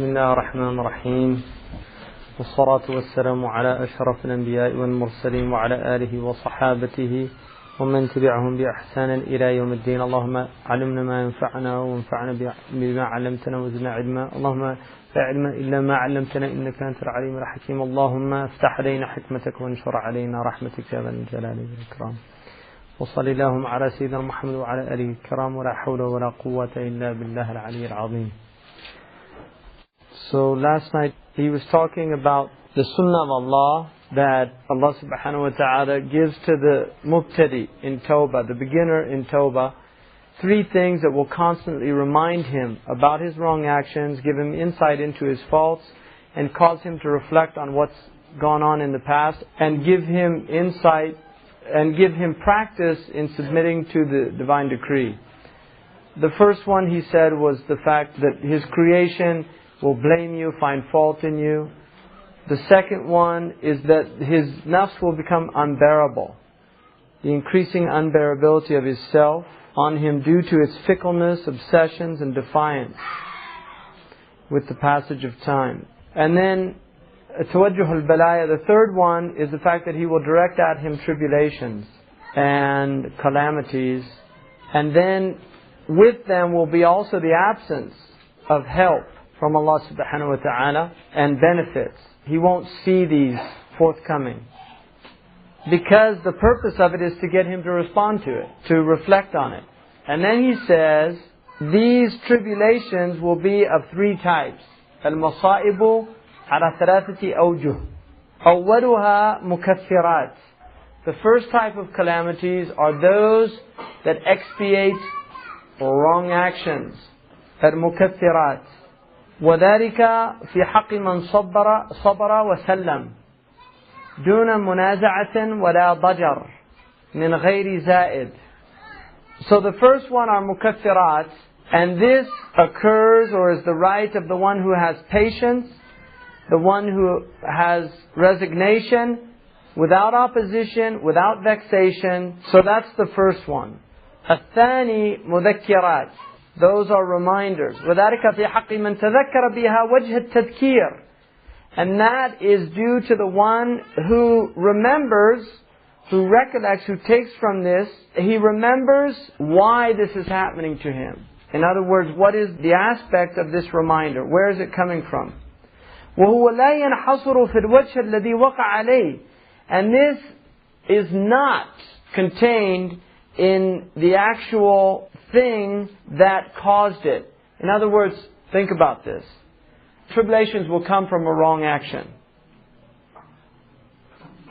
بسم الله الرحمن الرحيم والصلاة والسلام على أشرف الأنبياء والمرسلين وعلى آله وصحابته ومن تبعهم بإحسان إلى يوم الدين. اللهم علمنا ما ينفعنا وانفعنا بما علمتنا وزدنا علما. اللهم لا علم إلا ما علمتنا إنك أنت العليم الحكيم. اللهم افتح علينا حكمتك وانشر علينا رحمتك يا ذا الجلال والإكرام. وصل اللهم على سيدنا محمد وعلى آله الكرام ولا حول ولا قوة إلا بالله العلي العظيم. So last night he was talking about the sunnah of Allah that Allah subhanahu wa ta'ala gives to the mubtadi in tawbah, the beginner in tawbah, three things that will constantly remind him about his wrong actions, give him insight into his faults, and cause him to reflect on what's gone on in the past, and give him insight and give him practice in submitting to the divine decree. The first one, he said, was the fact that his creation will blame you, find fault in you. The second one is that his nafs will become unbearable. The increasing unbearability of his self on him due to its fickleness, obsessions and defiance with the passage of time. And then Tawajjuh al-Balaya, the third one, is the fact that he will direct at him tribulations and calamities. And then with them will be also the absence of help from Allah subhanahu wa ta'ala and benefits. He won't see these forthcoming. Because the purpose of it is to get him to respond to it, to reflect on it. And then he says, these tribulations will be of three types. Al-masaibu ala thalathati awjuh. Awwaluha mukaffirat. The first type of calamities are those that expiate wrong actions. Al-mukaffirat. وذلك في حق من صبر وسلم دون منازعة ولا ضجر من غير زائد. So the first one are mukaffirat, and this occurs or is the right of the one who has patience, the one who has resignation, without opposition, without vexation. So that's the first one. الثاني مذكرات. Those are reminders. وذلك في حق من تذكر بها وجه التذكير. And that is due to the one who remembers, who recollects, who takes from this, he remembers why this is happening to him. In other words, what is the aspect of this reminder? Where is it coming from? وهو لا ينحصر في الوجه الذي وقع عليه. And this is not contained in the actual thing that caused it. In other words, think about this. Tribulations will come from a wrong action.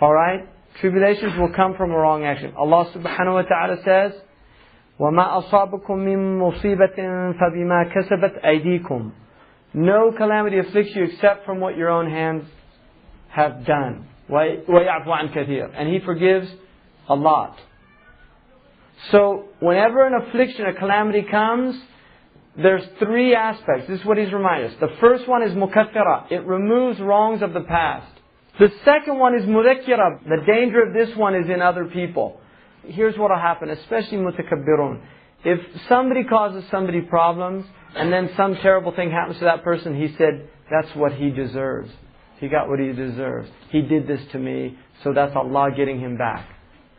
Alright? Tribulations will come from a wrong action. Allah subhanahu wa ta'ala says, وَمَا أَصَابَكُم مِّن مُّصِيبَةٍ فَبِمَا كَسَبَتْ أَيْدِيكُم. No calamity afflicts you except from what your own hands have done. وَيَعْفُ عَنْ كَثِيرٍ. And He forgives a lot. So, whenever an affliction, a calamity comes, there's three aspects. This is what He's reminding us. The first one is mukaffira. It removes wrongs of the past. The second one is mudhakkira. The danger of this one is in other people. Here's what will happen, especially mutakabbirun. If somebody causes somebody problems, and then some terrible thing happens to that person, he said, that's what he deserves. He got what he deserves. He did this to me, so that's Allah getting him back.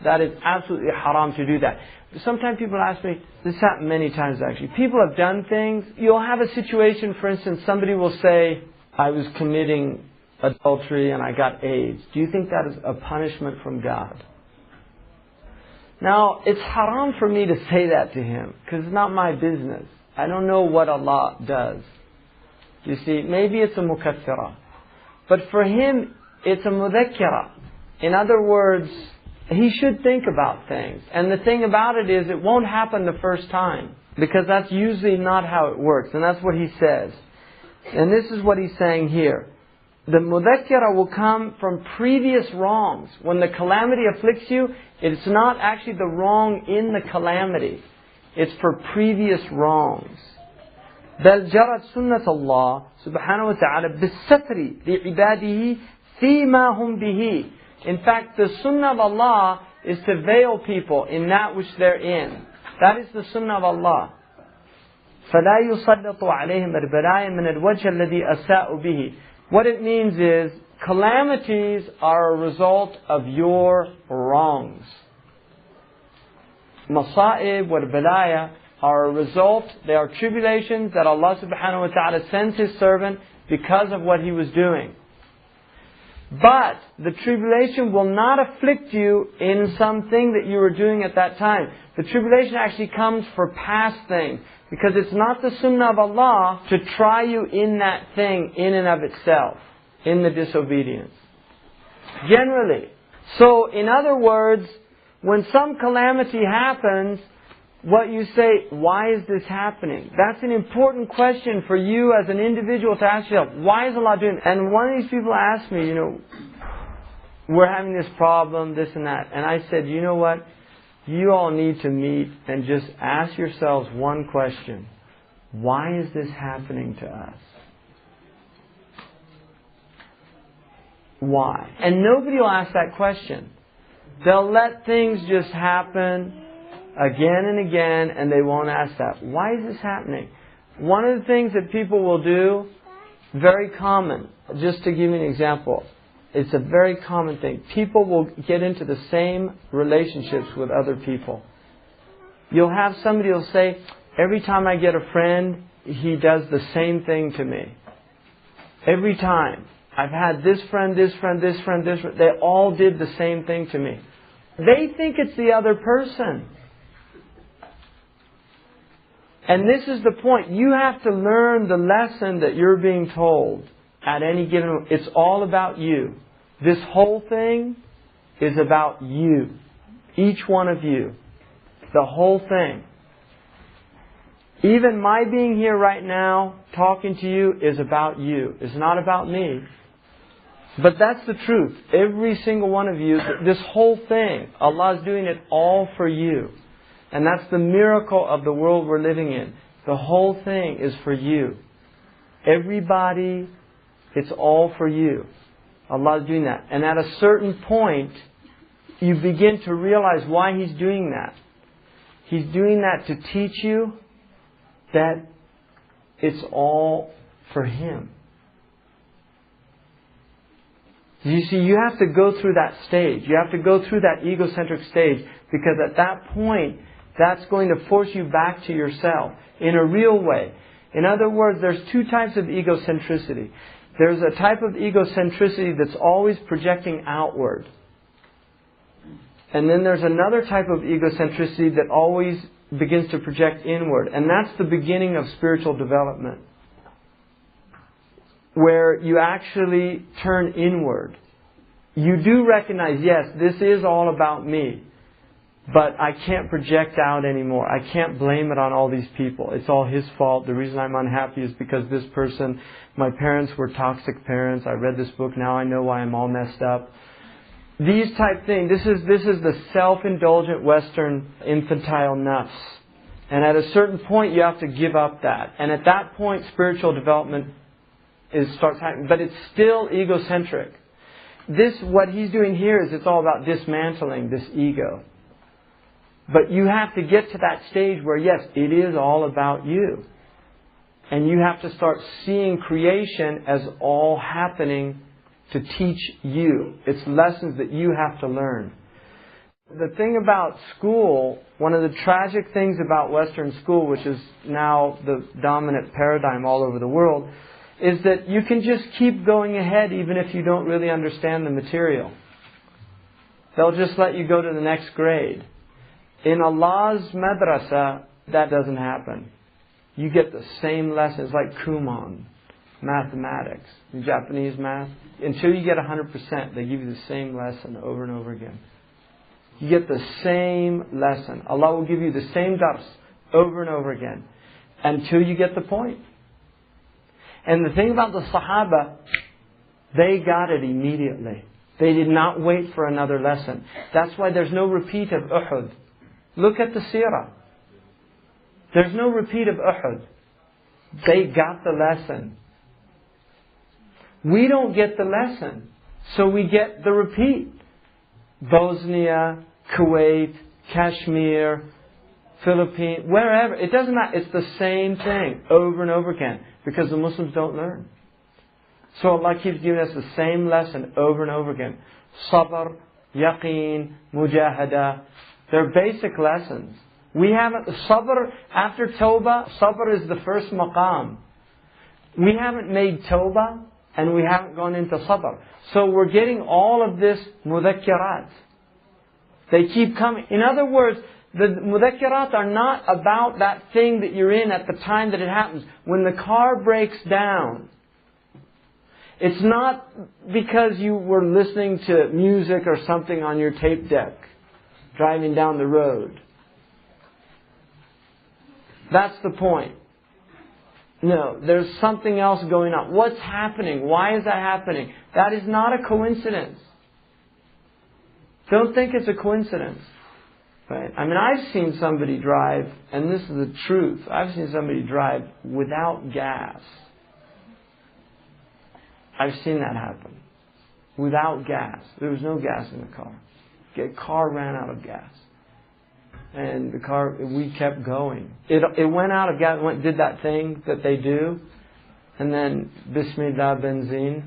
That is absolutely haram to do that. Sometimes people ask me, this happened many times actually. People have done things. You'll have a situation, for instance, somebody will say, I was committing adultery and I got AIDS. Do you think that is a punishment from God? Now, it's haram for me to say that to him, because it's not my business. I don't know what Allah does. You see, maybe it's a mukaffira. But for him, it's a mudhakkira. In other words, he should think about things. And the thing about it is, it won't happen the first time. Because that's usually not how it works. And that's what he says. And this is what he's saying here. The mudhakkira will come from previous wrongs. When the calamity afflicts you, it's not actually the wrong in the calamity. It's for previous wrongs. بل جرت سنة الله سبحانه وتعالى بالستر لعباده فيما هم به. In fact, the sunnah of Allah is to veil people in that which they're in. That is the sunnah of Allah. فَلَا يُسَلِّطُ عَلَيْهِمْ الْبَلَايَا مِنَ الْوَجْهِ الَّذِي أَسَاءُ بِهِ. What it means is, calamities are a result of your wrongs. Masa'ib wal balaya are a result, they are tribulations that Allah subhanahu wa ta'ala sends His servant because of what he was doing. But the tribulation will not afflict you in something that you were doing at that time. The tribulation actually comes for past things. Because it's not the sunnah of Allah to try you in that thing in and of itself, in the disobedience. Generally. So, in other words, when some calamity happens, what you say, why is this happening? That's an important question for you as an individual to ask yourself. Why is Allah doing it? And one of these people asked me, we're having this problem, this and that. And I said, you know what? You all need to meet and just ask yourselves one question. Why is this happening to us? Why? And nobody will ask that question. They'll let things just happen again and again, and they won't ask that. Why is this happening? One of the things that people will do, very common, just to give you an example, it's a very common thing. People will get into the same relationships with other people. You'll have somebody who'll say, every time I get a friend, he does the same thing to me. Every time. I've had this friend, this friend, this friend, this friend. They all did the same thing to me. They think it's the other person. And this is the point. You have to learn the lesson that you're being told at any given moment. It's all about you. This whole thing is about you. Each one of you. The whole thing. Even my being here right now, talking to you, is about you. It's not about me. But that's the truth. Every single one of you, this whole thing, Allah is doing it all for you. And that's the miracle of the world we're living in. The whole thing is for you. Everybody, it's all for you. Allah is doing that. And at a certain point, you begin to realize why He's doing that. He's doing that to teach you that it's all for Him. You see, you have to go through that stage. You have to go through that egocentric stage, because at that point, that's going to force you back to yourself in a real way. In other words, there's two types of egocentricity. There's a type of egocentricity that's always projecting outward. And then there's another type of egocentricity that always begins to project inward. And that's the beginning of spiritual development, where you actually turn inward. You do recognize, yes, this is all about me, but I can't project out anymore. I can't blame it on all these people. It's all his fault. The reason I'm unhappy is because this person, my parents were toxic parents. I read this book, now I know why I'm all messed up. These type things, this is the self-indulgent Western infantile nafs. And at a certain point you have to give up that. And at that point spiritual development starts happening. But it's still egocentric. What he's doing here is it's all about dismantling this ego. But you have to get to that stage where, yes, it is all about you. And you have to start seeing creation as all happening to teach you. It's lessons that you have to learn. The thing about school, one of the tragic things about Western school, which is now the dominant paradigm all over the world, is that you can just keep going ahead even if you don't really understand the material. They'll just let you go to the next grade. In Allah's madrasa, that doesn't happen. You get the same lessons like Kumon, mathematics, Japanese math. Until you get 100%, they give you the same lesson over and over again. You get the same lesson. Allah will give you the same dars over and over again until you get the point. And the thing about the Sahaba, they got it immediately. They did not wait for another lesson. That's why there's no repeat of Uhud. Look at the seerah. There's no repeat of Uhud. They got the lesson. We don't get the lesson, so we get the repeat. Bosnia, Kuwait, Kashmir, Philippines, wherever. It doesn't matter. It's the same thing over and over again because the Muslims don't learn. So Allah keeps giving us the same lesson over and over again. Sabr, yaqeen, mujahada. They're basic lessons. We haven't, sabr, after tawbah, sabr is the first maqam. We haven't made tawbah and we haven't gone into sabr. So we're getting all of this mudhakkirat. They keep coming. In other words, the mudhakkirat are not about that thing that you're in at the time that it happens. When the car breaks down, it's not because you were listening to music or something on your tape deck, driving down the road. That's the point. No, there's something else going on. What's happening? Why is that happening? That is not a coincidence. Don't think it's a coincidence. Right? I mean, I've seen somebody drive, and this is the truth, I've seen somebody drive without gas. I've seen that happen. Without gas. There was no gas in the car. The car ran out of gas. And the car, we kept going. It went out of gas, did that thing that they do, and then Bismillah benzine,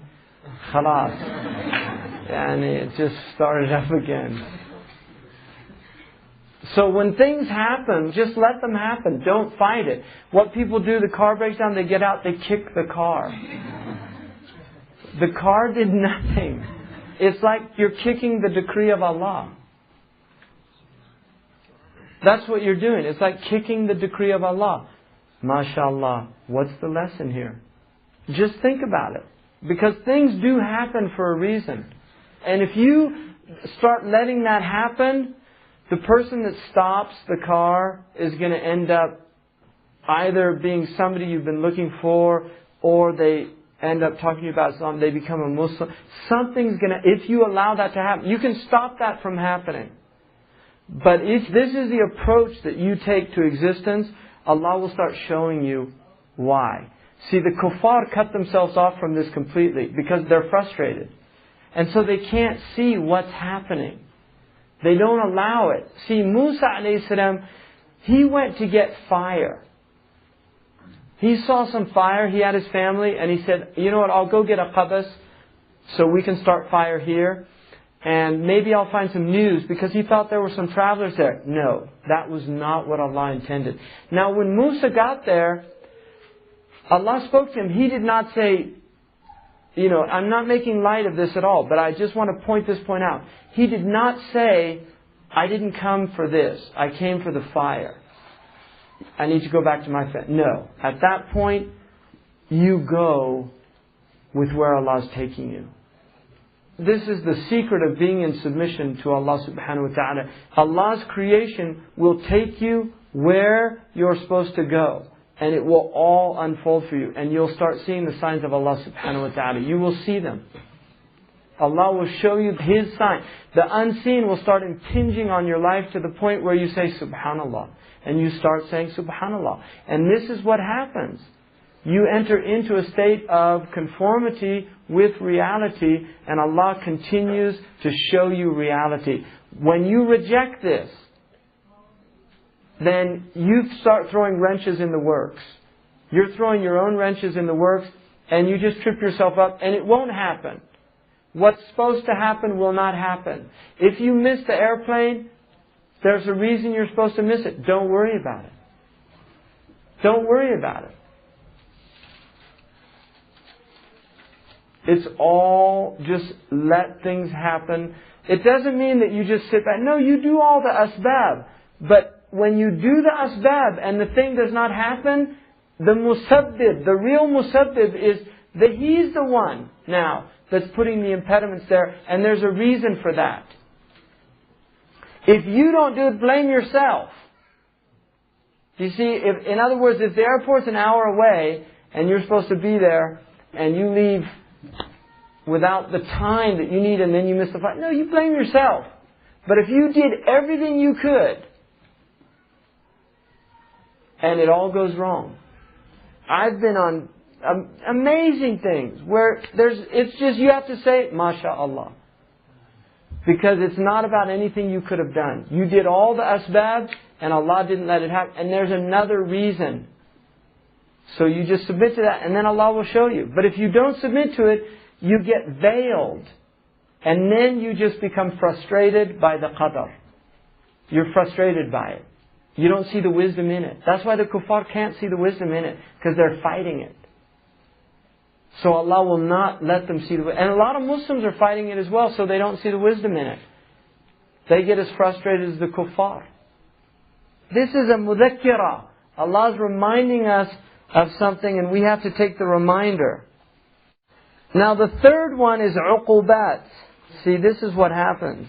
khalas. And it just started up again. So when things happen, just let them happen. Don't fight it. What people do, the car breaks down, they get out, they kick the car. The car did nothing. It's like you're kicking the decree of Allah. That's what you're doing. It's like kicking the decree of Allah. MashaAllah. What's the lesson here? Just think about it. Because things do happen for a reason. And if you start letting that happen, the person that stops the car is going to end up either being somebody you've been looking for, or they end up talking to you about Islam, they become a Muslim. Something's going to, if you allow that to happen, you can stop that from happening. But if this is the approach that you take to existence, Allah will start showing you why. See, the kuffar cut themselves off from this completely because they're frustrated. And so they can't see what's happening. They don't allow it. See, Musa alayhi salam, he went to get fire. He saw some fire, he had his family, and he said, you know what, I'll go get a qabas so we can start fire here. And maybe I'll find some news, because he thought there were some travelers there. No, that was not what Allah intended. Now when Musa got there, Allah spoke to him. He did not say, you know, I'm not making light of this at all, but I just want to point this point out. He did not say, I didn't come for this. I came for the fire. I need to go back to my family. No. At that point, you go with where Allah is taking you. This is the secret of being in submission to Allah subhanahu wa ta'ala. Allah's creation will take you where you're supposed to go. And it will all unfold for you. And you'll start seeing the signs of Allah subhanahu wa ta'ala. You will see them. Allah will show you His sign. The unseen will start impinging on your life to the point where you say, Subhanallah. And you start saying, Subhanallah. And this is what happens. You enter into a state of conformity with reality, and Allah continues to show you reality. When you reject this, then you start throwing wrenches in the works. You're throwing your own wrenches in the works, and you just trip yourself up, and it won't happen. What's supposed to happen will not happen. If you miss the airplane, there's a reason you're supposed to miss it. Don't worry about it. Don't worry about it. It's all just let things happen. It doesn't mean that you just sit back. No, you do all the asbab. But when you do the asbab and the thing does not happen, the musabbib, the real musabbib is that He's the one now that's putting the impediments there, and there's a reason for that. If you don't do it, blame yourself. You see, in other words, if the airport's an hour away and you're supposed to be there and you leave without the time that you need and then you miss the flight, no, you blame yourself. But if you did everything you could and it all goes wrong. I've been on amazing things where it's just you have to say, MashaAllah. Because it's not about anything you could have done. You did all the asbab and Allah didn't let it happen. And there's another reason. So you just submit to that and then Allah will show you. But if you don't submit to it, you get veiled. And then you just become frustrated by the qadr. You're frustrated by it. You don't see the wisdom in it. That's why the kuffar can't see the wisdom in it. Because they're fighting it. So Allah will not let them see the wisdom. And a lot of Muslims are fighting it as well, so they don't see the wisdom in it. They get as frustrated as the kuffar. This is a mudhakkira. Allah is reminding us of something and we have to take the reminder. Now the third one is uqubat. See, this is what happens.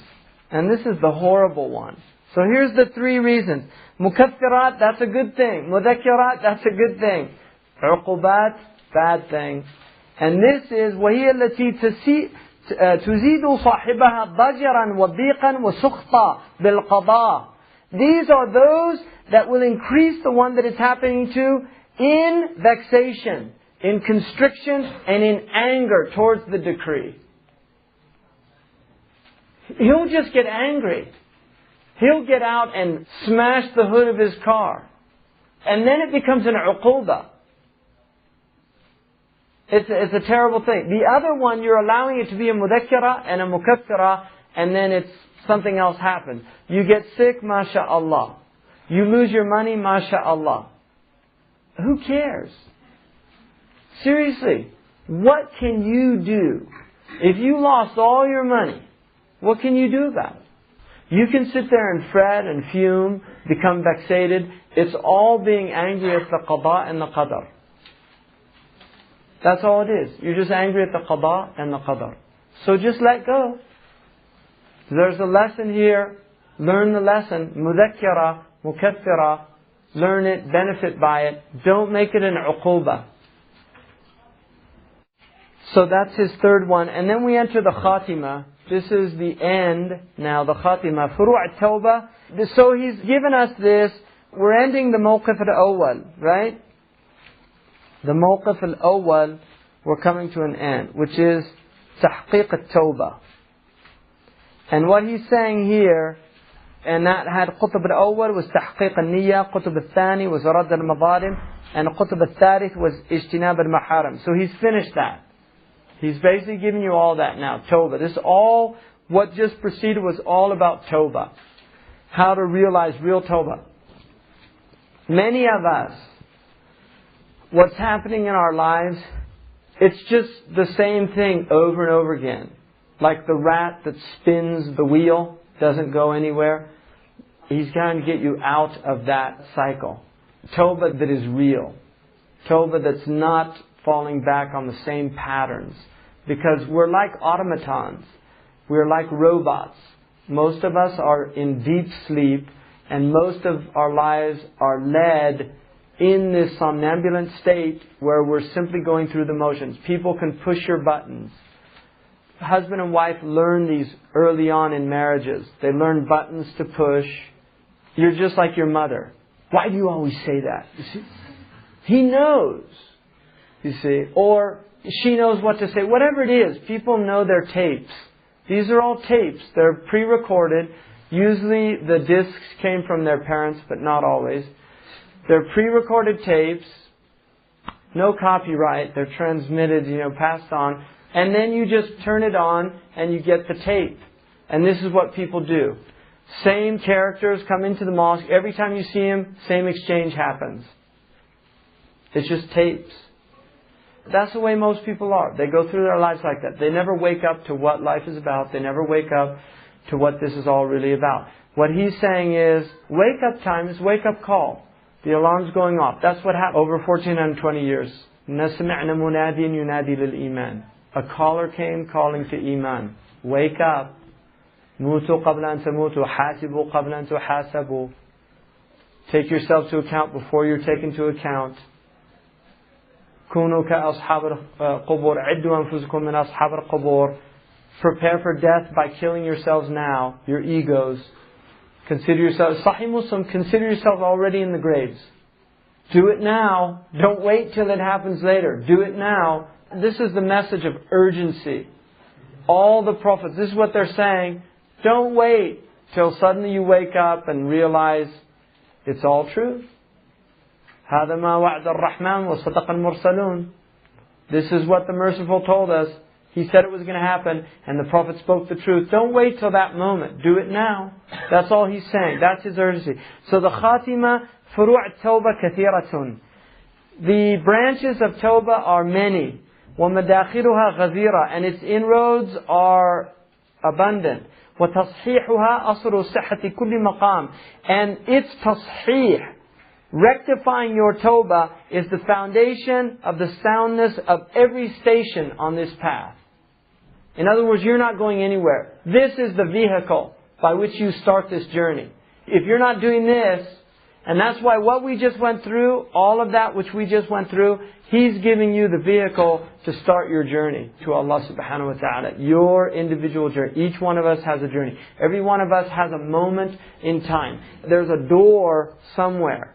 And this is the horrible one. So here's the three reasons. Mukaffirat, that's a good thing. Mudhakkirat, that's a good thing. Uqubat, bad thing. And this is وَهِيَ الَّتِي تُزِيدُ صَاحِبَهَا ضَجَرًا وَضِيقًا وَسُخْطًا بِالْقَضَاءِ. These are those that will increase the one that it's happening to in vexation, in constriction, and in anger towards the decree. He'll just get angry. He'll get out and smash the hood of his car. And then it becomes an uquba. It's a terrible thing. The other one, you're allowing it to be a mudhakkira and a mukaffira, and then it's something else happens. You get sick, masha'Allah. You lose your money, masha'Allah. Who cares? Seriously, what can you do? If you lost all your money, what can you do about it? You can sit there and fret and fume, become vexated. It's all being angry at the qada and the qadar. That's all it is. You're just angry at the qada and the qadar. So just let go. There's a lesson here. Learn the lesson. Mudhakkira, mukaffira. Learn it, benefit by it. Don't make it an uquba. So that's his third one. And then we enter the khatima. This is the end. Now the khatima. Furu' at-tawbah. So he's given us this. We're ending the mawqif al-awwal, right? The mawqif al-awwal, we're coming to an end, which is tahqiq al-tawbah. And what he's saying here, and that had qutb al-awwal was tahqiq al-niyya, qutb al-thani was radd al-madalim, and qutb al-thalith was ijtinab al-maharam. So he's finished that. He's basically giving you all that now, tawbah. This all, what just preceded was all about tawbah. How to realize real tawbah. Many of us, what's happening in our lives, it's just the same thing over and over again. Like the rat that spins the wheel, doesn't go anywhere. He's trying to get you out of that cycle. Tawbah that is real. Tawbah that's not falling back on the same patterns. Because we're like automatons. We're like robots. Most of us are in deep sleep, and most of our lives are led in this somnambulant state where we're simply going through the motions. People can push your buttons. Husband and wife learn these early on in marriages. They learn buttons to push. You're just like your mother. Why do you always say that? You see? He knows. You see? Or she knows what to say. Whatever it is, people know their tapes. These are all tapes. They're pre-recorded. Usually the discs came from their parents, but not always. They're pre-recorded tapes, no copyright, they're transmitted, passed on, and then you just turn it on and you get the tape. And this is what people do. Same characters come into the mosque, every time you see them, same exchange happens. It's just tapes. That's the way most people are. They go through their lives like that. They never wake up to what life is about. They never wake up to what this is all really about. What he's saying is, wake up time is wake up call. The alarm's going off. That's what happened over 1420 years. نَسْمِعْنَ مُنَادٍ يُنَادِي لِلْإِيمَانِ. A caller came calling to Iman. Wake up. مُوتُوا قَبْلَ أَن تَمُوتُوا حَاسِبُوا قَبْلَ أَن تُحَاسَبُوا. Take yourself to account before you're taken to account. كُونُوا كَأَصْحَابِ الْقُبُورِ عِدُّوا أَنفُسَكُم مِّنْ أَصْحَابِ الْقُبُورِ. Prepare for death by killing yourselves now, your egos. Consider yourself, Sahih Muslim, consider yourself already in the graves. Do it now. Don't wait till it happens later. Do it now. This is the message of urgency. All the prophets, this is what they're saying. Don't wait till suddenly you wake up and realize it's all true. هذا ما وعد الرحمن وصدق المرسلون. This is what the Merciful told us. He said it was going to happen, and the Prophet spoke the truth. Don't wait till that moment. Do it now. That's all he's saying. That's his urgency. So the khatima, فروع التوبة كثيرة. The branches of Tawbah are many. ومداخلها غزيرة. And its inroads are abundant. وتصحيحها أصل صحة كل مقام. And its تصحيح, rectifying your Tawbah, is the foundation of the soundness of every station on this path. In other words, you're not going anywhere. This is the vehicle by which you start this journey. If you're not doing this, and that's why what we just went through, all of that which we just went through, He's giving you the vehicle to start your journey to Allah subhanahu wa ta'ala. Your individual journey. Each one of us has a journey. Every one of us has a moment in time. There's a door somewhere.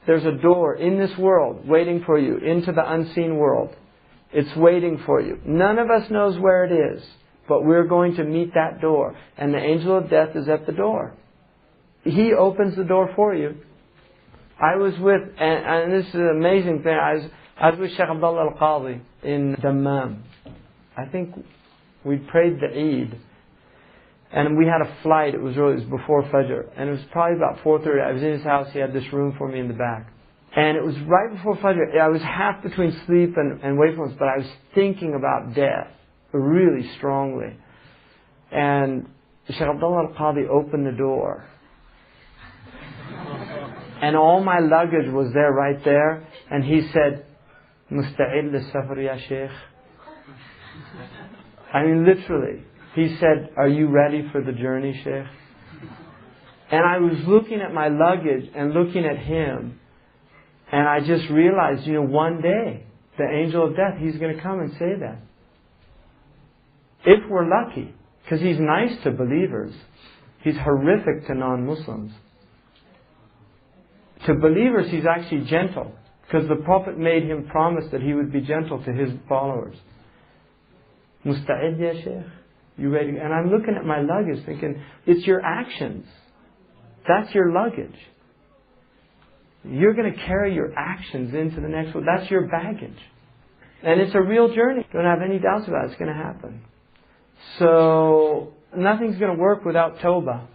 There's a door in this world waiting for you into the unseen world. It's waiting for you. None of us knows where it is, but we're going to meet that door. And the angel of death is at the door. He opens the door for you. I was with, and this is an amazing thing, I was with Shaykh Abdullah Al-Qadi in Dammam. I think we prayed the Eid. And we had a flight, it was before Fajr. And it was probably about 4:30. I was in his house, he had this room for me in the back. And it was right before Fajr. I was half between sleep and wakefulness, but I was thinking about death really strongly. And Shaykh Abdullah Al-Qadi opened the door. And all my luggage was there, right there. And he said, "Musta'id lis-safar ya Shaykh." I mean, literally. He said, "Are you ready for the journey, Shaykh?" And I was looking at my luggage and looking at him. And I just realized, one day, the angel of death, he's going to come and say that. If we're lucky. Because he's nice to believers. He's horrific to non-Muslims. To believers, he's actually gentle. Because the Prophet made him promise that he would be gentle to his followers. Musta'id ya Shaykh? You ready? And I'm looking at my luggage thinking, it's your actions. That's your luggage. You're going to carry your actions into the next world. That's your baggage. And it's a real journey. Don't have any doubts about it. It's going to happen. So, nothing's going to work without Tawbah.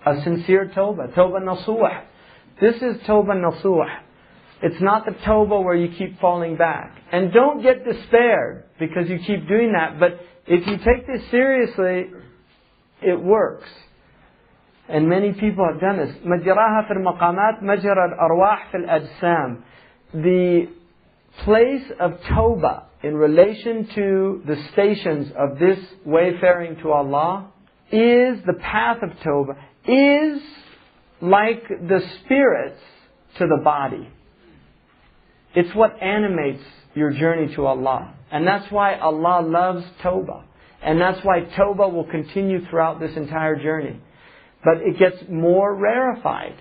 A sincere Tawbah. Tawbah nasuh. This is Tawbah nasuh. It's not the Tawbah where you keep falling back. And don't get despaired because you keep doing that. But if you take this seriously, it works. And many people have done this. مجراها في المقامات مجرى الأرواح في الأجسام. The place of Tawbah in relation to the stations of this wayfaring to Allah is the path of Tawbah, is like the spirits to the body. It's what animates your journey to Allah. And that's why Allah loves Tawbah. And that's why Tawbah will continue throughout this entire journey. But it gets more rarefied.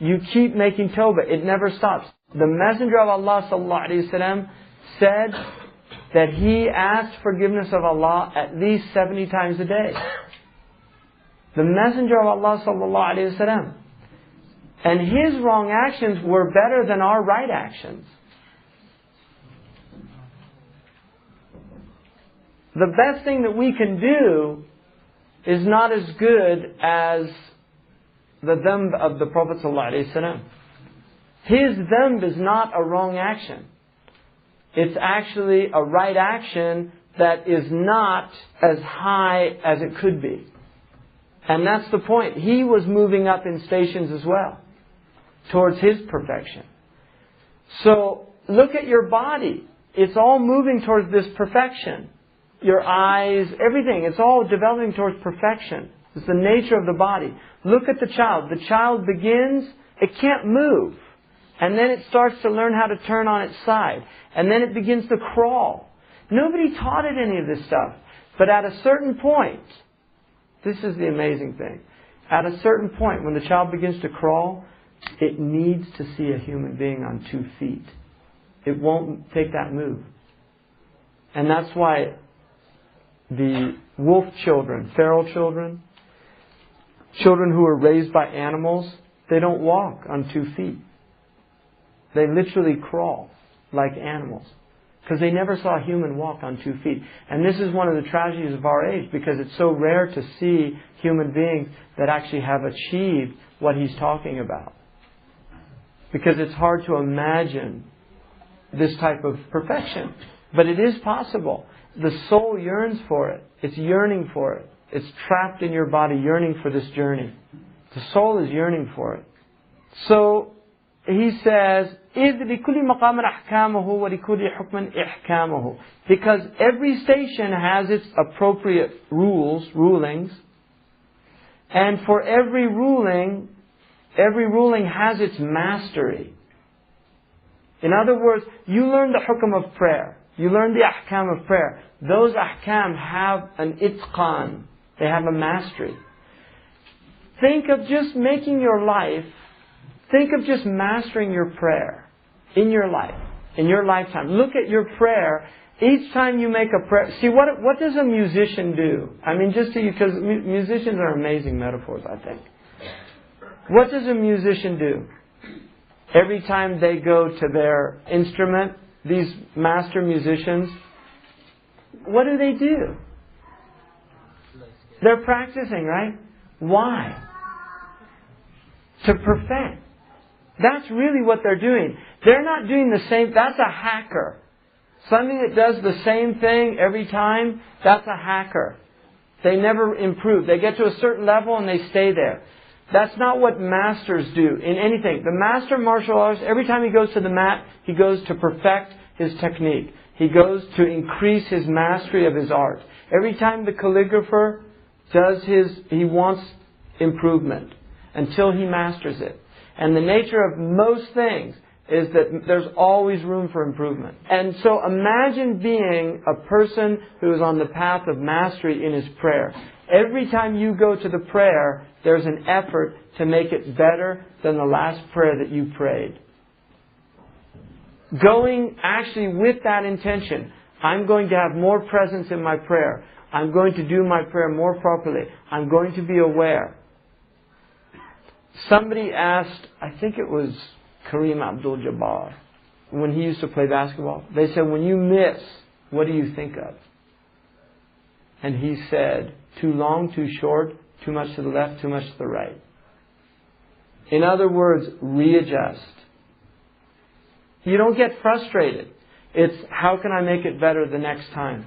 You keep making Tawbah. It never stops. The Messenger of Allah ﷺ said that he asked forgiveness of Allah at least 70 times a day. The Messenger of Allah ﷺ. And his wrong actions were better than our right actions. The best thing that we can do is not as good as the dhanb of the Prophet ﷺ. His dhanb is not a wrong action. It's actually a right action that is not as high as it could be. And that's the point. He was moving up in stations as well, towards his perfection. So, look at your body. It's all moving towards this perfection. Your eyes, everything, it's all developing towards perfection. It's the nature of the body. Look at the child. The child begins, it can't move. And then it starts to learn how to turn on its side. And then it begins to crawl. Nobody taught it any of this stuff. But at a certain point, this is the amazing thing. At a certain point, when the child begins to crawl, it needs to see a human being on 2 feet. It won't take that move. And that's why the wolf children, feral children, children who are raised by animals, they don't walk on 2 feet. They literally crawl like animals. Because they never saw a human walk on 2 feet. And this is one of the tragedies of our age, because it's so rare to see human beings that actually have achieved what he's talking about. Because it's hard to imagine this type of perfection. But it is possible. The soul yearns for it. It's yearning for it. It's trapped in your body, yearning for this journey. The soul is yearning for it. So he says, إِذْ لِكُلِّ مَقَامٍ أَحْكَامُهُ وَلِكُلِّ حُكْمٍ إِحْكَامُهُ. Because every station has its appropriate rulings. And for every ruling has its mastery. In other words, you learn the hukm of prayer. You learn the ahkam of prayer. Those ahkam have an itqan. They have a mastery. Think of just making your life, think of just mastering your prayer in your life, in your lifetime. Look at your prayer. Each time you make a prayer, see what does a musician do? I mean, just to you, because musicians are amazing metaphors, I think. What does a musician do? Every time they go to their instrument, these master musicians, what do? They're practicing, right? Why? To perfect. That's really what they're doing. They're not doing the same. That's a hacker. Something that does the same thing every time, that's a hacker. They never improve. They get to a certain level and they stay there. That's not what masters do in anything. The master martial artist, every time he goes to the mat, he goes to perfect his technique. He goes to increase his mastery of his art. Every time the calligrapher he wants improvement until he masters it. And the nature of most things is that there's always room for improvement. And so imagine being a person who is on the path of mastery in his prayer. Every time you go to the prayer, there's an effort to make it better than the last prayer that you prayed. Going actually with that intention. I'm going to have more presence in my prayer. I'm going to do my prayer more properly. I'm going to be aware. Somebody asked, I think it was Kareem Abdul-Jabbar, when he used to play basketball. They said, when you miss, what do you think of? And he said, too long, too short, too much to the left, too much to the right. In other words, readjust. You don't get frustrated. It's, how can I make it better the next time?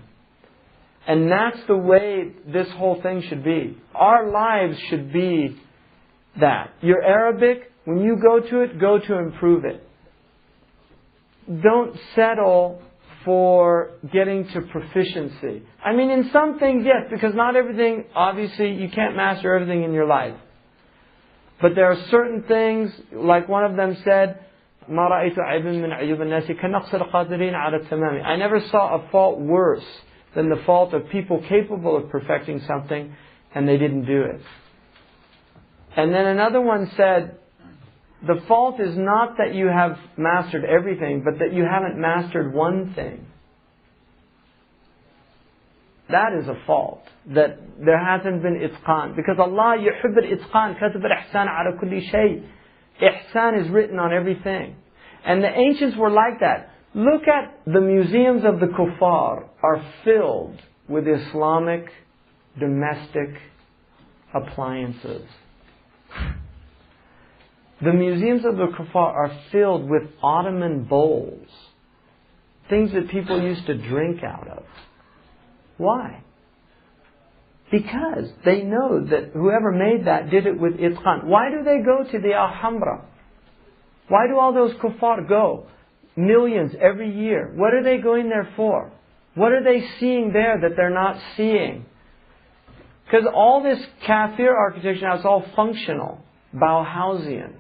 And that's the way this whole thing should be. Our lives should be that. You're Arabic, when you go to improve it. Don't settle for getting to proficiency. I mean, in some things, yes, because not everything, obviously, you can't master everything in your life. But there are certain things, like one of them said, ما رأيت عيبا من عيوب الناس كنقص القادرين على التمام. I never saw a fault worse than the fault of people capable of perfecting something and they didn't do it. And then another one said, the fault is not that you have mastered everything, but that you haven't mastered one thing. That is a fault. That there hasn't been itqan. Because Allah yuhibb al-itqan, katab al-ihsan ala kulli shay. Ihsan is written on everything. And the ancients were like that. Look at the museums of the kuffar are filled with Islamic domestic appliances. The museums of the kuffar are filled with Ottoman bowls. Things that people used to drink out of. Why? Because they know that whoever made that did it with itqan. Why do they go to the Alhambra? Why do all those kuffar go? Millions every year. What are they going there for? What are they seeing there that they're not seeing? Because all this kafir architecture now is all functional. Bauhausian.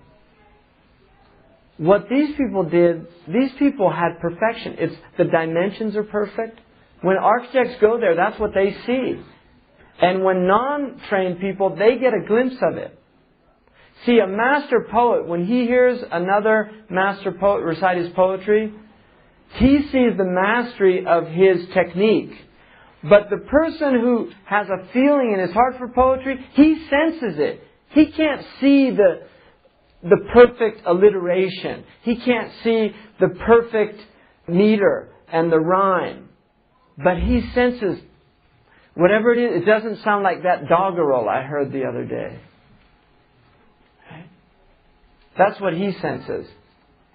What these people did, these people had perfection. The dimensions are perfect. When architects go there, that's what they see. And when non-trained people, they get a glimpse of it. See, a master poet, when he hears another master poet recite his poetry, he sees the mastery of his technique. But the person who has a feeling in his heart for poetry, he senses it. He can't see the perfect alliteration. He can't see the perfect meter and the rhyme. But he senses whatever it is. It doesn't sound like that doggerel I heard the other day. Okay? That's what he senses.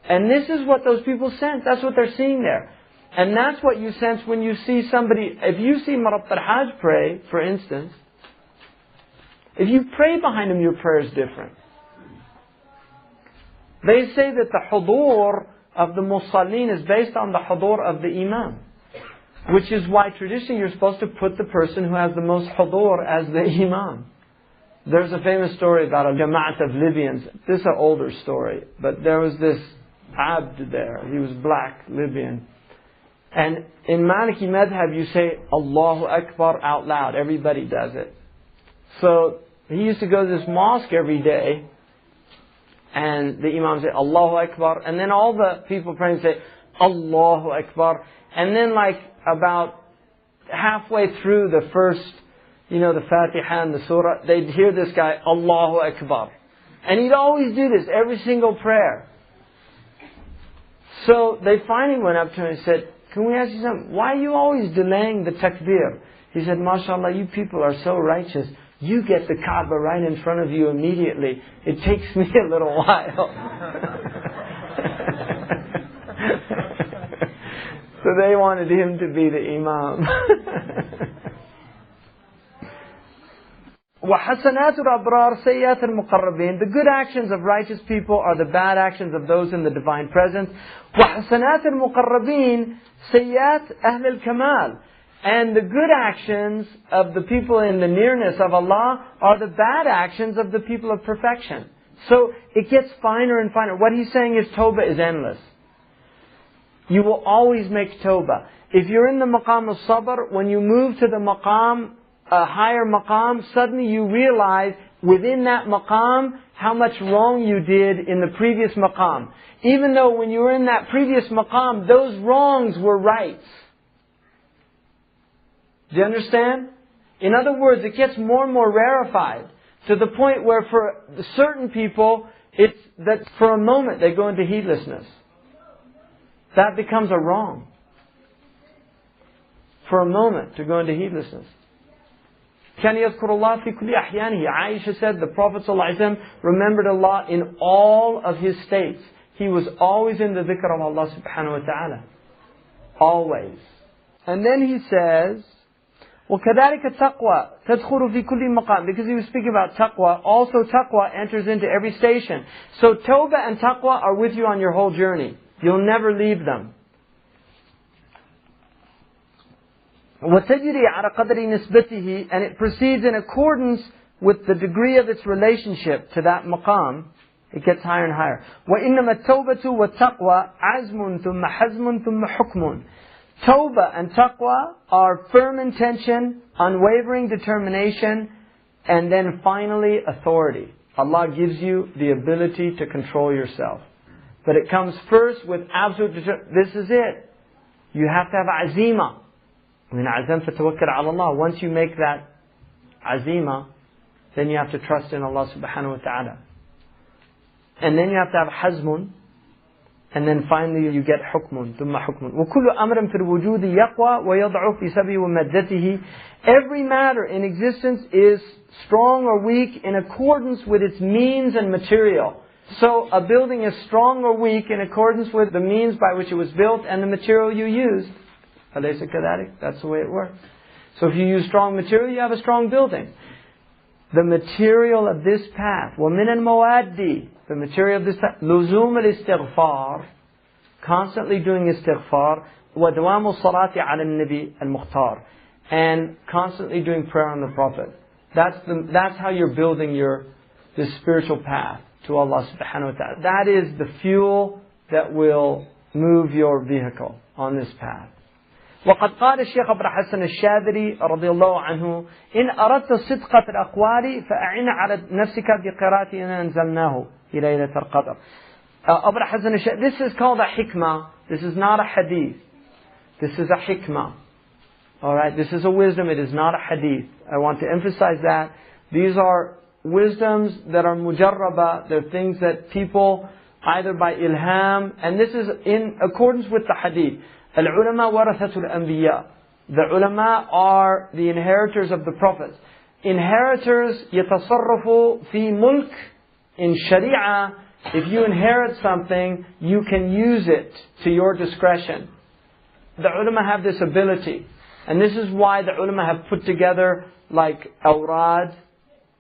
And this is what those people sense. That's what they're seeing there. And that's what you sense when you see somebody. If you see Marabt al-Hajj pray, for instance, if you pray behind him, your prayer is different. They say that the hudur of the musallin is based on the hudur of the imam. Which is why traditionally you're supposed to put the person who has the most hudur as the imam. There's a famous story about a jama'at of Libyans. This is an older story. But there was this abd there. He was black, Libyan. And in Maliki Madhab you say Allahu Akbar out loud. Everybody does it. So he used to go to this mosque every day. And the imam say Allahu Akbar. And then all the people praying say Allahu Akbar. And then like about halfway through the first, the Fatiha and the Surah, they'd hear this guy, Allahu Akbar. And he'd always do this, every single prayer. So they finally went up to him and said, can we ask you something? Why are you always delaying the takbir? He said, MashaAllah, you people are so righteous. You get the Kaaba right in front of you immediately. It takes me a little while. So they wanted him to be the imam. وَحَسَنَاتُ الْأَبْرَارِ سَيِّئَاتُ الْمُقَرَّبِينَ. The good actions of righteous people are the bad actions of those in the divine presence. وَحَسَنَاتُ الْمُقَرَّبِينَ سَيِّئَاتُ أَهْلِ الْكَمَالِ. And the good actions of the people in the nearness of Allah are the bad actions of the people of perfection. So it gets finer and finer. What he's saying is tawbah is endless. You will always make tawbah. If you're in the maqam al-sabr, when you move to the maqam, a higher maqam, suddenly you realize within that maqam how much wrong you did in the previous maqam. Even though when you were in that previous maqam, those wrongs were rights. Do you understand? In other words, it gets more and more rarefied to the point where for certain people, it's that for a moment they go into heedlessness. That becomes a wrong. For a moment to go into heedlessness. كَانَ يَذْكُرُ اللَّهَ فِي كُلِّ أَحْيَانِهِ. Aisha said the Prophet ﷺ remembered Allah in all of his states. He was always in the dhikr of Allah subhanahu wa ta'ala. Always. And then he says, وَكَذَلِكَ التَّقْوَى تَدْخُلُ فِي كُلِّ مَقَامٍ. Because he was speaking about taqwa, also taqwa enters into every station. So tawbah and taqwa are with you on your whole journey. You'll never leave them. وَتَجْرِي عَلَى قَدْرِ نِسْبَتِهِ. And it proceeds in accordance with the degree of its relationship to that maqam. It gets higher and higher. وَإِنَّمَا التَّوْبَةُ وَالتَّقْوَى عَزْمٌ ثُمَّ حَزْمٌ ثُمَّ حُكْمٌ. Tawbah and taqwa are firm intention, unwavering determination, and then finally authority. Allah gives you the ability to control yourself. But it comes first with absolute determination. This is it. You have to have azima. When azam fatawakkal ala Allah. Once you make that azima, then you have to trust in Allah subhanahu wa ta'ala. And then you have to have hazmun. And then finally you get hukmun, thumma hukmun. وَكُلُّ أَمْرٍ فِي الْوُجُودِ يَقْوَى وَيَضْعُفْ بِسَبْهِ وَمَدَّتِهِ. Every matter in existence is strong or weak in accordance with its means and material. So a building is strong or weak in accordance with the means by which it was built and the material you used. أَلَيْسَ كَذَلِكَ? That's the way it works. So if you use strong material, you have a strong building. The material of this path, وَمِنَ الْمَوَادِّ. The material of this path, لُزُومَ الْإِسْتِغْفَارِ. Constantly doing istighfar. وَدَوَامُ الصَّلَاةِ عَلَى النَّبِي الْمُخْتَارِ. And constantly doing prayer on the Prophet. That's how you're building this spiritual path to Allah subhanahu wa ta'ala. That is the fuel that will move your vehicle on this path. وقد قال الشيخ أبو حسن الشاذلي رضي الله عنه إن أردت صدقة الأقوال فأعن على نفسك بقراءة إن أنزلناه إلى ليلة القدر. Abu Hasan al-Shadhili, this is called a hikmah. This is not a hadith. This is a hikmah. Alright, this is a wisdom, it is not a hadith. I want to emphasize that. These are wisdoms that are mujarraba, they're things that people, either by ilham, and this is in accordance with the hadith. Al-ulama warathatul anbiya. The ulama are the inheritors of the prophets. Inheritors yatasarrafu fi mulk. In sharia, if you inherit something, you can use it to your discretion. The ulama have this ability. And this is why the ulama have put together like awrad.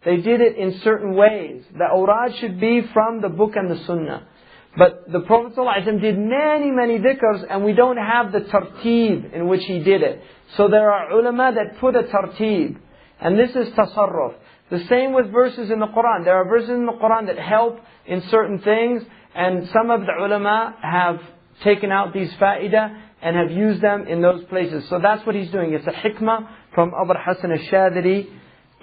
They did it in certain ways. The awrad should be from the book and the sunnah. But the Prophet ﷺ did many dhikrs, and we don't have the tartib in which he did it. So there are ulama that put a tartib. And this is tasarruf. The same with verses in the Quran. There are verses in the Quran that help in certain things, and some of the ulama have taken out these fa'idah and have used them in those places. So that's what he's doing. It's a hikmah from Abu Hassan al-Shadiri.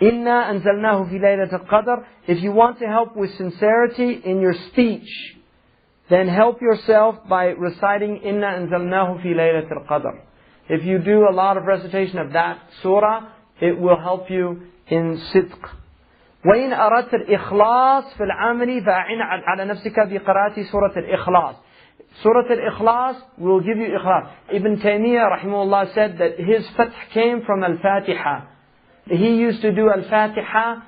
Inna anzalnahu fi laylat al-qadr. If you want to help with sincerity in your speech, then help yourself by reciting Inna anzalnahu fi laylat al-qadr. If you do a lot of recitation of that surah, it will help you in sidq. وإن أردت الإخلاص في العمل فأعن على نفسك بقراءة سورة الإخلاص. Surah Al-Ikhlas will give you ikhlas. Ibn Taymiyyah rahimahullah said that his fath came from Al-Fatiha. He used to do Al-Fatiha.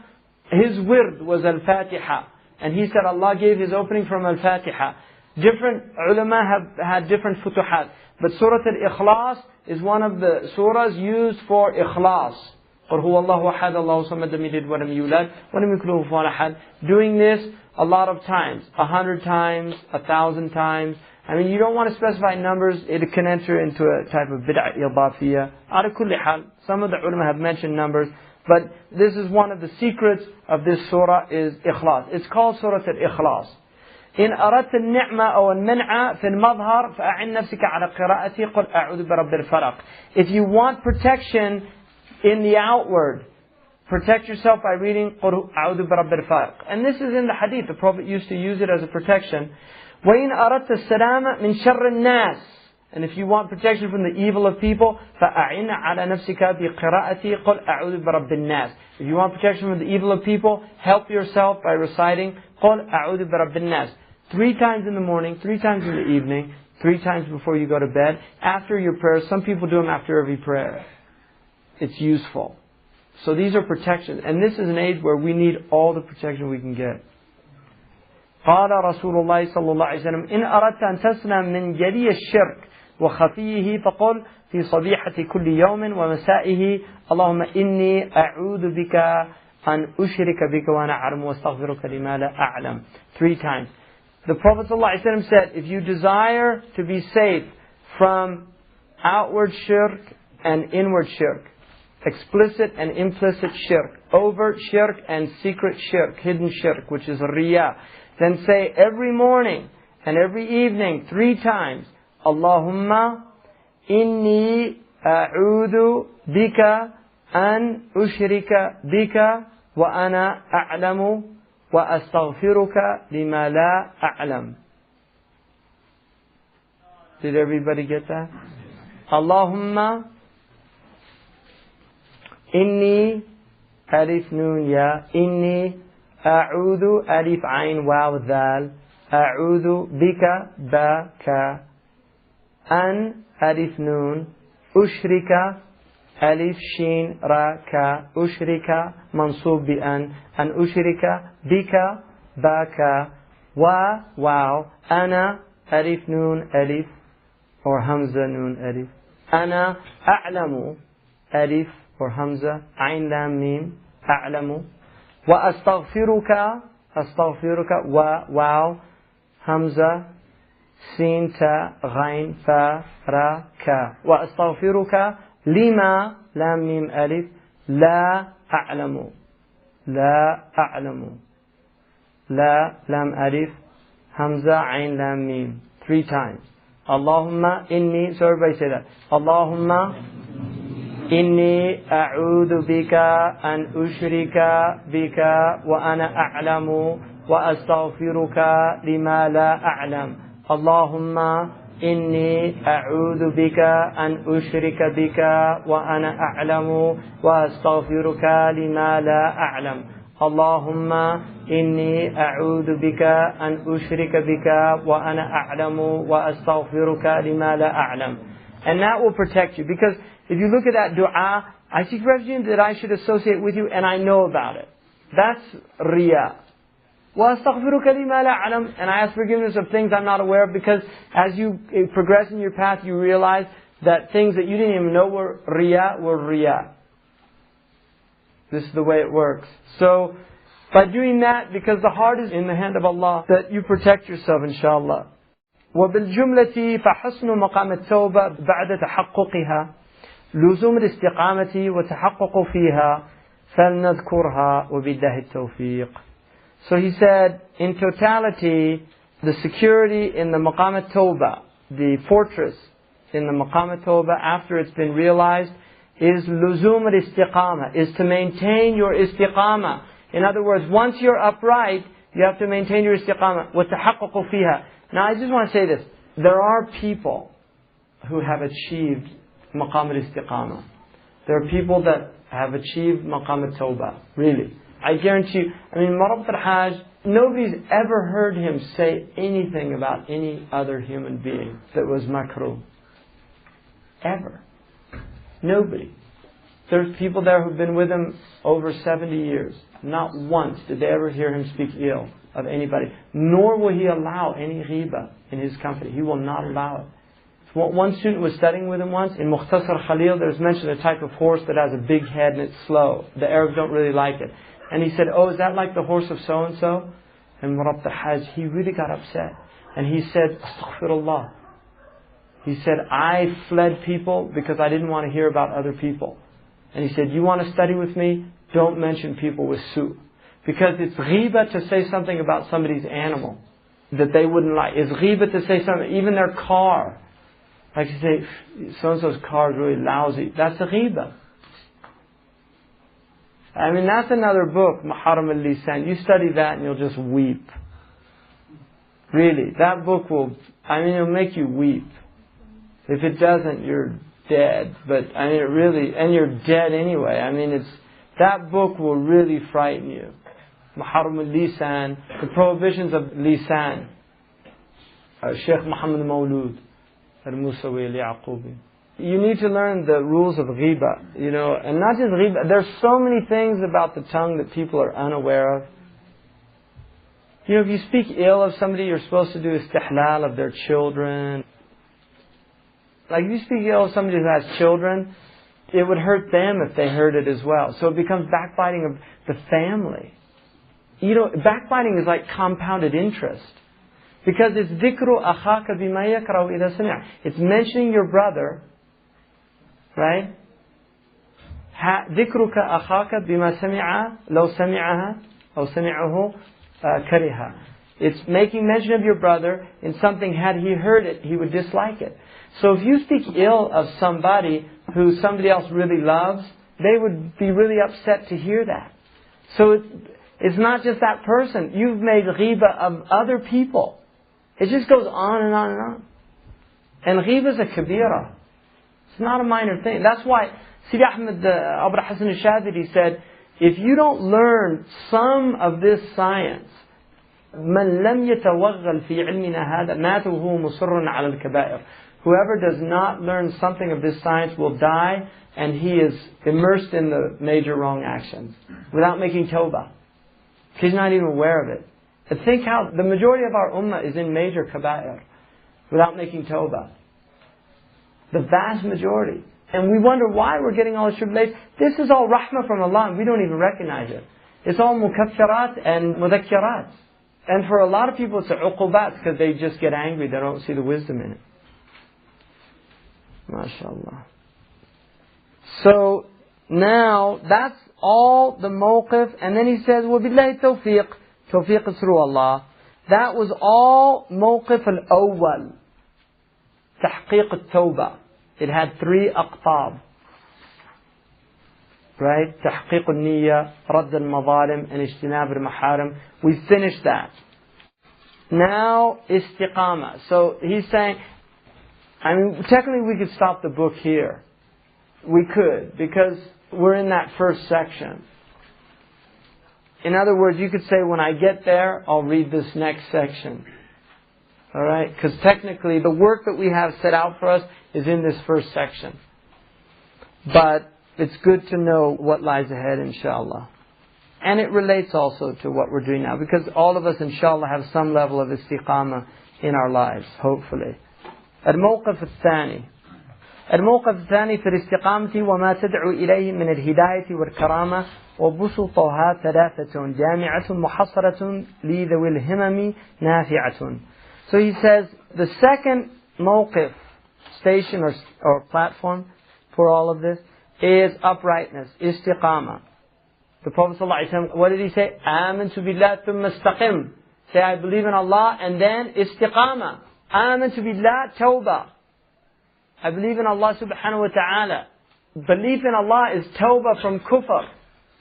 His wird was Al-Fatiha. And he said Allah gave his opening from Al-Fatiha. Different ulama have had different futuhat. But Surah Al-Ikhlas is one of the surahs used for ikhlas. قُلْ هُوَ اللَّهُ أَحَدَ اللَّهُ صَمَدَ لَمْ يَلِدْ وَلَمْ يُولَدْ وَلَمْ يَكُن لَهُ كُفُوًا أَحَدٌ. Doing this a lot of times, 100 times, 1,000 times. I mean, you don't want to specify numbers, it can enter into a type of bid'ah idafiyya. Ala kulli hal, some of the ulama have mentioned numbers, but this is one of the secrets of this surah is ikhlas. It's called Surah Al-Ikhlas. إن أردت النعمة أو المنع في المظهر فأعن نفسك على قراءتي قل أعوذ برب الفلق. If you want protection in the outward, protect yourself by reading قل أعوذ برب الفلق. And this is in the hadith. The Prophet used to use it as a protection. وإن أردت السلامة من شر الناس. And if you want protection from the evil of people, فأعن على نفسك بقراءتي قل أعوذ برب الناس. If you want protection from the evil of people, help yourself by reciting قل أعوذ برب الناس. 3 times in the morning, 3 times in the evening, 3 times before you go to bed, after your prayers. Some people do them after every prayer. It's useful. So these are protections. And this is an age where we need all the protection we can get. قال رسول الله صلى الله عليه وسلم إن أردت أن تسلم من جلي الشرك وخفيه فقل في صبيحة كل يوم ومسائه اللهم إني أعوذ بك أن أشرك بك وأنا أعلم واستغفرك لما لا أعلم. 3 times. The Prophet ﷺ said, if you desire to be safe from outward shirk and inward shirk, explicit and implicit shirk, overt shirk and secret shirk, hidden shirk, which is riya, then say every morning and every evening 3 times, Allahumma inni a'udhu bika an ushrika bika wa ana a'lamu wa astaghfiruka lima la a'lam. Did everybody get that? Allahumma inni alif nun ya inni a'udhu alif ain waw dhal a'udhu bika ba ka an alif nun ushrika alif shin ra ka ushrika mansub bi an ushrika bika ba ka wa waw ana alif nun alif or hamza nun alif ana a'lamu alif or hamza ain lam mim a'lamu wa astaghfiruka wa waw hamza sin ta ghain fa ra ka wa astaghfiruka lima lam mim alif la a'lamu la lam alif hamza ain lam mim 3 times. Allahumma inni, so everybody say that. Allahumma inni a'udhu bika an ushrika bika wa ana a'lamu wa astaghfiruka lima la a'lam. Allahumma إني أعوذ بك أن أشرك بك وأنا أعلم وأستغفرك لما لا أعلم. اللهم إني أعوذ بك أن أشرك بك وأنا أعلم وأستغفرك لما لا أعلم. And that will protect you, because if you look at that dua, I seek refuge that I should associate with you and I know about it. That's riya. وَأَسْتَغْفِرُكَ لِمَا لَا أَعْلَمُ, and I ask forgiveness of things I'm not aware of, because as you progress in your path, you realize that things that you didn't even know were riya. This is the way it works. So, by doing that, because the heart is in the hand of Allah, that you protect yourself, inshallah. وَبِالْجُمْلَةِ فَحُسْنُ مَقَامِ التَّوْبَةِ بَعْدَ تَحَقُّقِهَا لُزُومُ الِاسْتِقَامَةِ وَتَحَقُّقُ فِيهَا فَلْنَذْكُرْهَا وَبِاللَّهِ التَّوْفِيقِ. So he said, in totality, the security in the Maqam al-Tawbah, the fortress in the Maqam al-Tawbah after it's been realized, is luzum al-istiqamah, is to maintain your istiqamah. In other words, once you're upright, you have to maintain your istiqamah. وَتَحَقُّقُ فِيهَا. Now I just want to say this. There are people who have achieved Maqam al-istiqamah. There are people that have achieved Maqam al-Tawbah. Really. I guarantee you, Murabit al-Hajj, nobody's ever heard him say anything about any other human being that was makruh. Ever. Nobody. There's people there who've been with him over 70 years. Not once did they ever hear him speak ill of anybody. Nor will he allow any ghiba in his company. He will not allow it. One student was studying with him once. In Mukhtasar Khalil, there's mentioned a type of horse that has a big head and it's slow. The Arabs don't really like it. And he said, oh, is that like the horse of so-and-so? And Murabit al-Hajj, he really got upset. And he said, Astaghfirullah. He said, I fled people because I didn't want to hear about other people. And he said, you want to study with me? Don't mention people with su. Because it's ghiba to say something about somebody's animal that they wouldn't like. It's ghiba to say something, even their car. Like you say, so-and-so's car is really lousy. That's a ghiba. That's another book, Maharam al-Lisan. You study that and you'll just weep. Really, that book will, it'll make you weep. If it doesn't, you're dead. But, it really, and you're dead anyway. That book will really frighten you. Maharam al-Lisan, the prohibitions of Lisan. Sheikh Muhammad Mawlud, al-Musawi al-Yaqubi. You need to learn the rules of ghiba, and not just ghiba. There's so many things about the tongue that people are unaware of. If you speak ill of somebody, you're supposed to do istihlal of their children. Like if you speak ill of somebody who has children, it would hurt them if they heard it as well. So it becomes backbiting of the family. Backbiting is like compounded interest. Because it's dhikru akhaka bima yakrahu idha sami'a. It's mentioning your brother, right? ذكرك أخاك بما سمع لو سمعها أو سمعه كرها. It's making mention of your brother in something, had he heard it, he would dislike it. So if you speak ill of somebody who somebody else really loves, they would be really upset to hear that. So it's not just that person. You've made ghiba of other people. It just goes on and on and on. And ghiba is a kabira. It's not a minor thing. That's why Sidi Ahmed Abra Hassan al-Shadili said, if you don't learn some of this science, من لم يتوغل في علمنا هذا مات وهو مصر على الكبائر. Whoever does not learn something of this science will die, and he is immersed in the major wrong actions without making tawbah. He's not even aware of it. But think how the majority of our ummah is in major kaba'ir without making tawbah. The vast majority. And we wonder why we're getting all this tribulation. This is all rahmah from Allah and we don't even recognize it. It's all mukaffirat and mudakkirat. And for a lot of people it's a uqubat because they just get angry. They don't see the wisdom in it. MashaAllah. So now that's all the mawqif. And then he says, وَبِاللَّهِ tawfiq. Tawfiq is through Allah. That was all mawqif al-awwal. Tahqiq al-tawbah. It had 3 aqtab. Right? Tahqiq al-niyya, radd al-mazalim, and ijtinab al-maharim. We finished that. Now, istiqamah. So he's saying, I mean, technically we could stop the book here. We could, because we're in that first section. In other words, you could say, when I get there, I'll read this next section. Alright? Because technically, the work that we have set out for us is in this first section. But it's good to know what lies ahead, inshallah. And it relates also to what we're doing now, because all of us, inshallah, have some level of istiqamah in our lives, hopefully. الموقف الثاني في الاستقامة وما تدعو إليه من الهداية والكرامة وبسطها ثلاثة جامعة محصرة لذوي الهمم نافعة. So he says, the second موقف, station or platform for all of this is uprightness, istiqamah. The Prophet ﷺ, what did he say? آمنت بالله ثم استقم. Say, I believe in Allah, and then istiqamah. آمنت بالله tawbah. I believe in Allah subhanahu wa ta'ala. Belief in Allah is tawbah from kufr.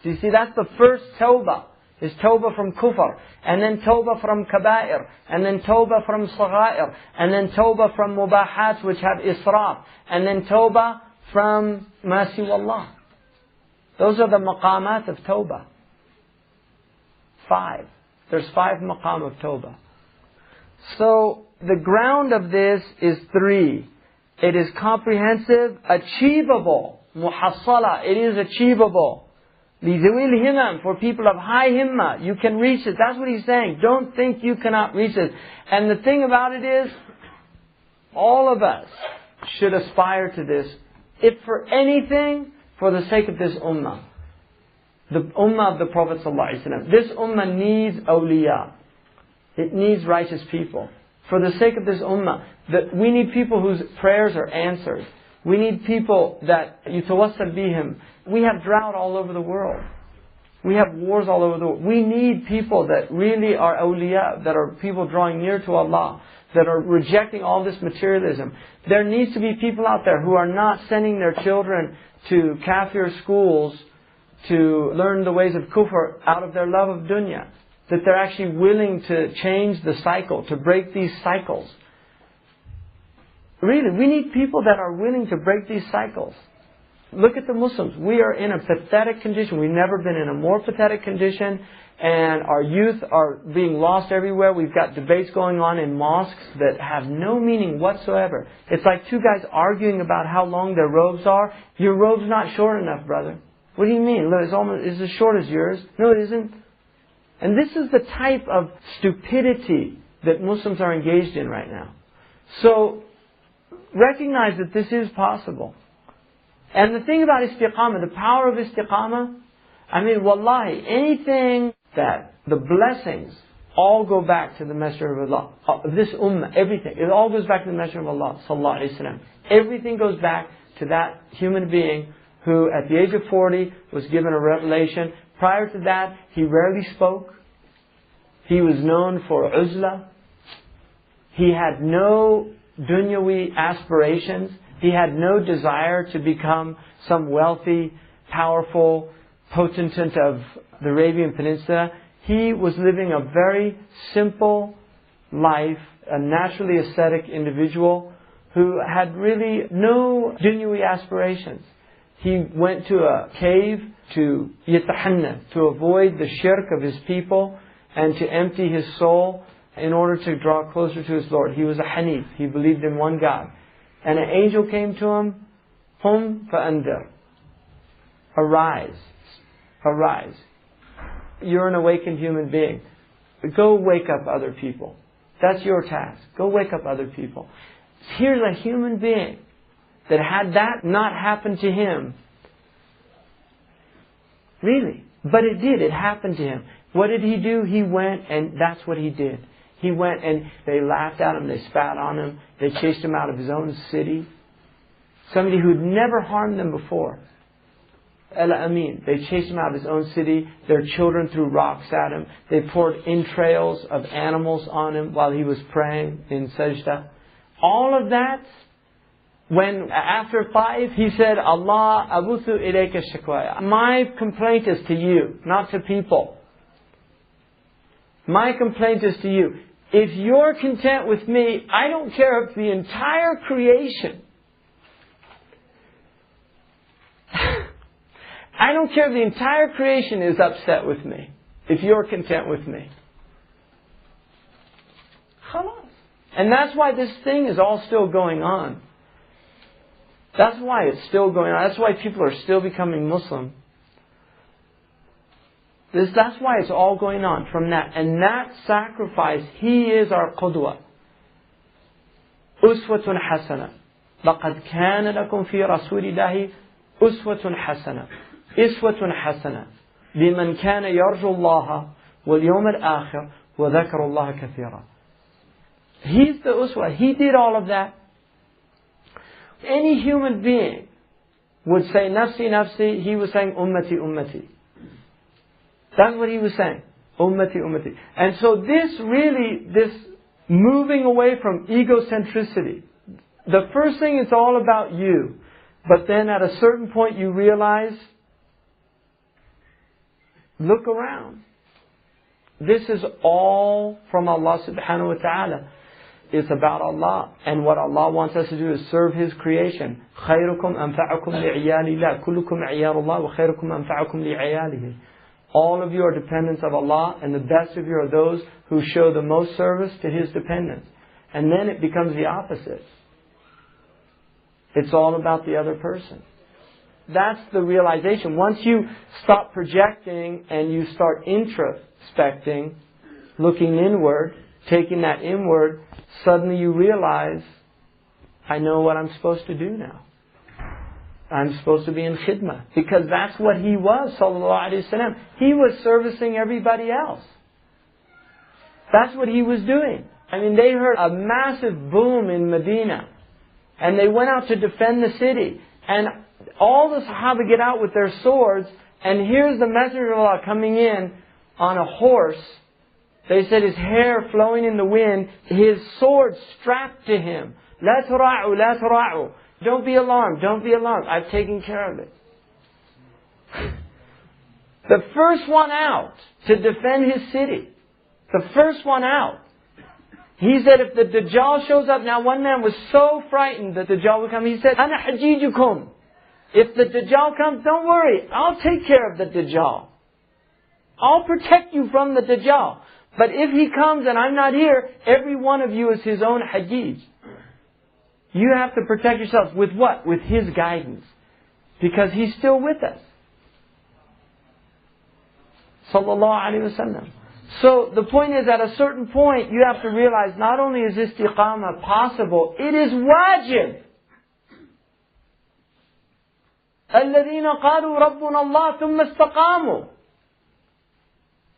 Do you see, that's the first tawbah. Is tawbah from kufr. And then tawbah from kaba'ir. And then tawbah from saghair. And then tawbah from mubahat which have israf. And then tawbah from ma siwa Allah. Those are the maqamat of tawbah. 5. There's 5 maqam of tawbah. So, the ground of this is 3. It is comprehensive, achievable. Muhassala, it is achievable. لِذَوِي الْهِمَمْ, for people of high himma, you can reach it. That's what he's saying. Don't think you cannot reach it. And the thing about it is, all of us should aspire to this. If for anything, for the sake of this ummah. The ummah of the Prophet ﷺ. This ummah needs awliya. It needs righteous people. For the sake of this ummah, we need people whose prayers are answered. We need people that yutawassal bihim. We have drought all over the world. We have wars all over the world. We need people that really are awliya, that are people drawing near to Allah, that are rejecting all this materialism. There needs to be people out there who are not sending their children to kafir schools to learn the ways of kufr out of their love of dunya. That they're actually willing to change the cycle, to break these cycles. Really, we need people that are willing to break these cycles. Look at the Muslims. We are in a pathetic condition. We've never been in a more pathetic condition. And our youth are being lost everywhere. We've got debates going on in mosques that have no meaning whatsoever. It's like 2 guys arguing about how long their robes are. Your robe's not short enough, brother. What do you mean? Look, it's as short as yours. No, it isn't. And this is the type of stupidity that Muslims are engaged in right now. So, recognize that this is possible. And the thing about istiqamah, the power of istiqamah, I mean, wallahi, anything that the blessings all go back to the Messenger of Allah. This ummah, everything. It all goes back to the Messenger of Allah, sallallahu alayhi wa sallam. Everything goes back to that human being who, at the age of 40, was given a revelation. Prior to that, he rarely spoke. He was known for uzla. He had no dunyawi aspirations. He had no desire to become some wealthy, powerful potentate of the Arabian Peninsula. He was living a very simple life, a naturally ascetic individual who had really no dunyawi aspirations. He went to a cave to yatahanna, to avoid the shirk of his people and to empty his soul in order to draw closer to his Lord. He was a Hanif. He believed in one God. And an angel came to him, Hum fa'andir. Arise. Arise. You're an awakened human being. Go wake up other people. That's your task. Go wake up other people. Here's a human being that had that not happened to him, really, but it did, it happened to him. What did he do? He went, and that's what he did. He went and they laughed at him, they spat on him, they chased him out of his own city. Somebody who'd never harmed them before. Al-Amin. They chased him out of his own city. Their children threw rocks at him. They poured entrails of animals on him while he was praying in sajda. All of that, when after 5, he said, Allah, abuthu ilayka shakwaya. My complaint is to you, not to people. My complaint is to you. if you're content with me, I don't care if the entire creation, I don't care if the entire creation is upset with me, if you're content with me. Khalas. And that's why this thing is all still going on. That's why it's still going on. That's why people are still becoming Muslim. That's why it's all going on from that. And that sacrifice, he is our qudwa. Uswatun hasana. لَقَدْ كَانَ لَكُمْ فِي رَسُولِ اللَّهِ أُسْوَةٌ حَسَنَةٌ إِسْوَةٌ حَسَنَةٌ لِمَنْ كَانَ يَرْجُو اللَّهَ وَالْيَوْمَ الْآخِرَ وَذَكَرَ اللَّهَ كَثِيرًا. He's the uswa. He did all of that. Any human being would say, nafsi, nafsi. He was saying, ummati, ummati. That's what he was saying. Ummati, ummati. And so this moving away from egocentricity. The first thing is all about you. But then at a certain point you realize, look around. This is all from Allah subhanahu wa ta'ala. It's about Allah. And what Allah wants us to do is serve His creation. خَيْرُكُمْ أَنْفَعُكُمْ لِعِيَالِ اللَّهِ كُلُّكُمْ عِيَالُ اللَّهِ وَخَيْرُكُمْ أَنْفَعُكُمْ لِعِيَالِهِ. All of you are dependents of Allah, and the best of you are those who show the most service to His dependents. And then it becomes the opposite. It's all about the other person. That's the realization. Once you stop projecting and you start introspecting, looking inward, taking that inward, suddenly you realize, I know what I'm supposed to do now. I'm supposed to be in khidmah. Because that's what he was, sallallahu alayhi wa sallam. He was servicing everybody else. That's what he was doing. I mean, they heard a massive boom in Medina. And they went out to defend the city. And all the Sahaba get out with their swords. And here's the Messenger of Allah coming in on a horse. They said his hair flowing in the wind. His sword strapped to him. La tura'u, la tura'u. Don't be alarmed, don't be alarmed. I've taken care of it. The first one out to defend his city. The first one out. He said if the Dajjal shows up, now one man was so frightened that the Dajjal would come, he said, Ana hajijukum. If the Dajjal comes, don't worry, I'll take care of the Dajjal. I'll protect you from the Dajjal. But if he comes and I'm not here, every one of you is his own hajij. You have to protect yourselves with what? With his guidance. Because he's still with us. Sallallahu alayhi wa sallam. So the point is, at a certain point, you have to realize not only is istiqamah possible, it is wajib. الَّذِينَ قَالُوا رَبُّنَا اللَّهُ ثُمَّ اسْتَقَامُوا.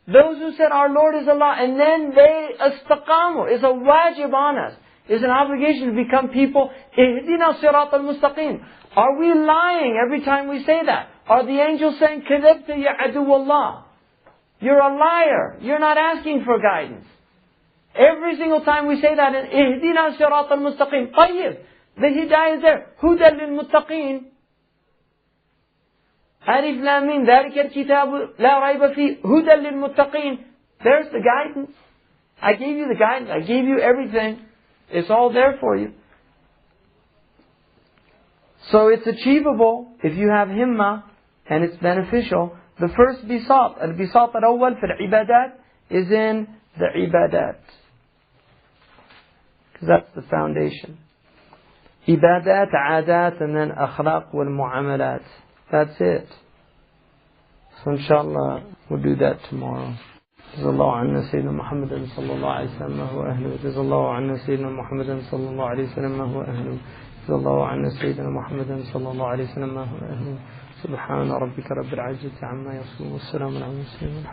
Those who said, our Lord is Allah, and then they istaqamu. It's a wajib on us. It's an obligation to become people. اهدنا الصراط المستقيم. Are we lying every time we say that? Are the angels saying, كذبت يا عدو الله? You're a liar. You're not asking for guidance. Every single time we say that, اهدنا الصراط المستقيم. طيب. The hidayah is there. هدى للمتقين. ألف لام ميم ذلك الكتاب لا ريب فيه هدى للمتقين. There's the guidance. I gave you the guidance. I gave you everything. It's all there for you. So it's achievable if you have himmah and it's beneficial. The first bisat, al-bisat al-awwal for the ibadat, is in the ibadat. Because that's the foundation. Ibadat, adat, and then akhlaq wal mu'amalat. That's it. So inshallah, we'll do that tomorrow. جزا الله عنا سيدنا محمد صلى الله عليه وسلم هو أهله. جزا الله عنا سيدنا محمد صلى الله عليه وسلم هو أهله. جزا الله عنا سيدنا محمد صلى الله عليه وسلم هو أهله. سبحان ربك رب العزة عما يصفون والسلام على المرسلين.